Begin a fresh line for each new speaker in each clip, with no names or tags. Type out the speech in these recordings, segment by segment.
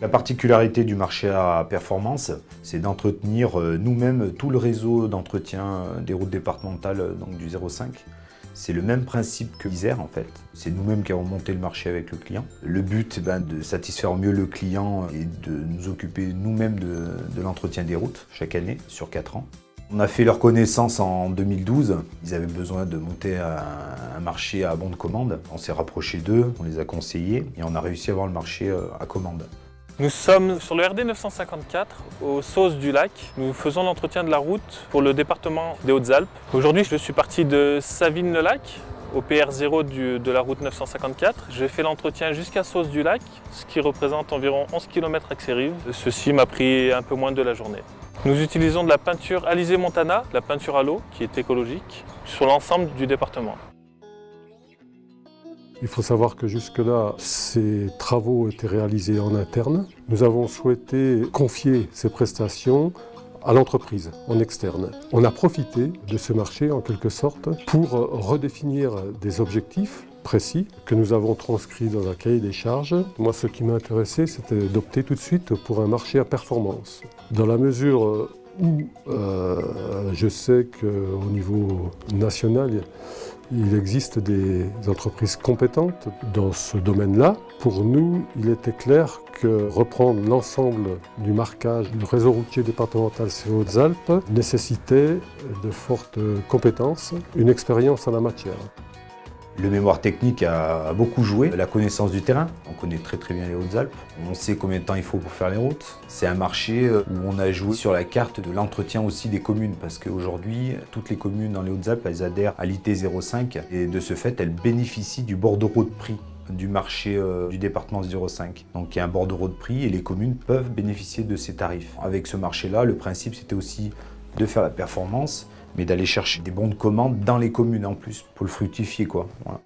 La particularité du marché à performance, c'est d'entretenir nous-mêmes tout le réseau d'entretien des routes départementales donc du 05. C'est le même principe que l'Isère en fait. C'est nous-mêmes qui avons monté le marché avec le client. Le but, de satisfaire au mieux le client et de nous occuper nous-mêmes de l'entretien des routes chaque année sur 4 ans. On a fait leur connaissance en 2012. Ils avaient besoin de monter un marché à bon de commande. On s'est rapproché d'eux, on les a conseillés et on a réussi à avoir le marché à commande.
Nous sommes sur le RD 954, aux Sauzes du Lac. Nous faisons l'entretien de la route pour le département des Hautes-Alpes. Aujourd'hui, je suis parti de Savines-le-Lac, au PR0 de la route 954. J'ai fait l'entretien jusqu'à Sauzes du Lac, ce qui représente environ 11 km axe et rive. Ceci m'a pris un peu moins de la journée. Nous utilisons de la peinture Alizé Montana, de la peinture à l'eau, qui est écologique, sur l'ensemble du département.
Il faut savoir que jusque-là, ces travaux étaient réalisés en interne. Nous avons souhaité confier ces prestations à l'entreprise, en externe. On a profité de ce marché, en quelque sorte, pour redéfinir des objectifs précis que nous avons transcrits dans un cahier des charges. Moi, ce qui m'intéressait, c'était d'opter tout de suite pour un marché à performance. Dans la mesure où je sais qu'au niveau national, il existe des entreprises compétentes dans ce domaine-là. Pour nous, il était clair que reprendre l'ensemble du marquage du réseau routier départemental ces Hautes-Alpes nécessitait de fortes compétences, une expérience en la matière.
Le mémoire technique a beaucoup joué, la connaissance du terrain. On connaît très bien les Hautes-Alpes. On sait combien de temps il faut pour faire les routes. C'est un marché où on a joué sur la carte de l'entretien aussi des communes parce qu'aujourd'hui, toutes les communes dans les Hautes-Alpes, elles adhèrent à l'IT 05 et de ce fait, elles bénéficient du bordereau de prix du marché du département 05. Donc il y a un bordereau de prix et les communes peuvent bénéficier de ces tarifs. Avec ce marché-là, le principe c'était aussi de faire la performance, mais d'aller chercher des bons de commande dans les communes en plus, pour le fructifier quoi. Voilà.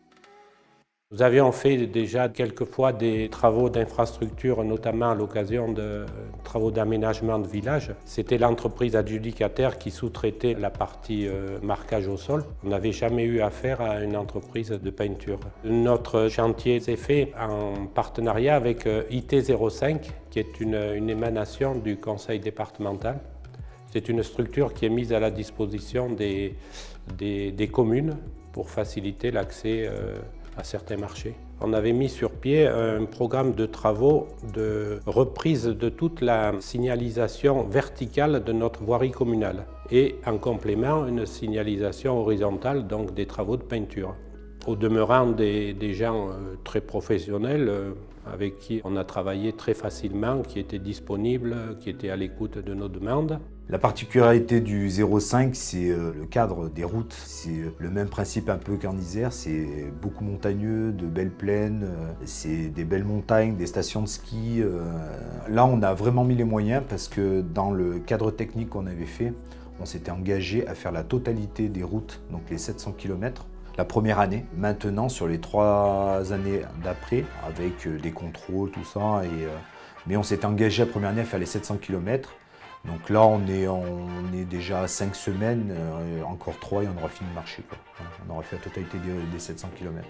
Nous avions fait déjà quelques fois des travaux d'infrastructure, notamment à l'occasion de travaux d'aménagement de village. C'était l'entreprise adjudicataire qui sous-traitait la partie marquage au sol. On n'avait jamais eu affaire à une entreprise de peinture. Notre chantier s'est fait en partenariat avec IT05, qui est une émanation du conseil départemental. C'est une structure qui est mise à la disposition des communes pour faciliter l'accès à certains marchés. On avait mis sur pied un programme de travaux de reprise de toute la signalisation verticale de notre voirie communale et en complément une signalisation horizontale, donc des travaux de peinture. Au demeurant des gens très professionnels avec qui on a travaillé très facilement, qui étaient disponibles, qui étaient à l'écoute de nos demandes.
La particularité du 05, c'est le cadre des routes. C'est le même principe un peu qu'en Isère, c'est beaucoup montagneux, de belles plaines, c'est des belles montagnes, des stations de ski. Là, on a vraiment mis les moyens parce que dans le cadre technique qu'on avait fait, on s'était engagé à faire la totalité des routes, donc les 700 km. La première année, maintenant sur les 3 années d'après, avec des contrôles, tout ça, mais on s'était engagé la première année à faire les 700 km. Donc là, on est déjà à 5 semaines, encore 3 et on aura fini le marché, quoi. On aura fait la totalité des 700 km.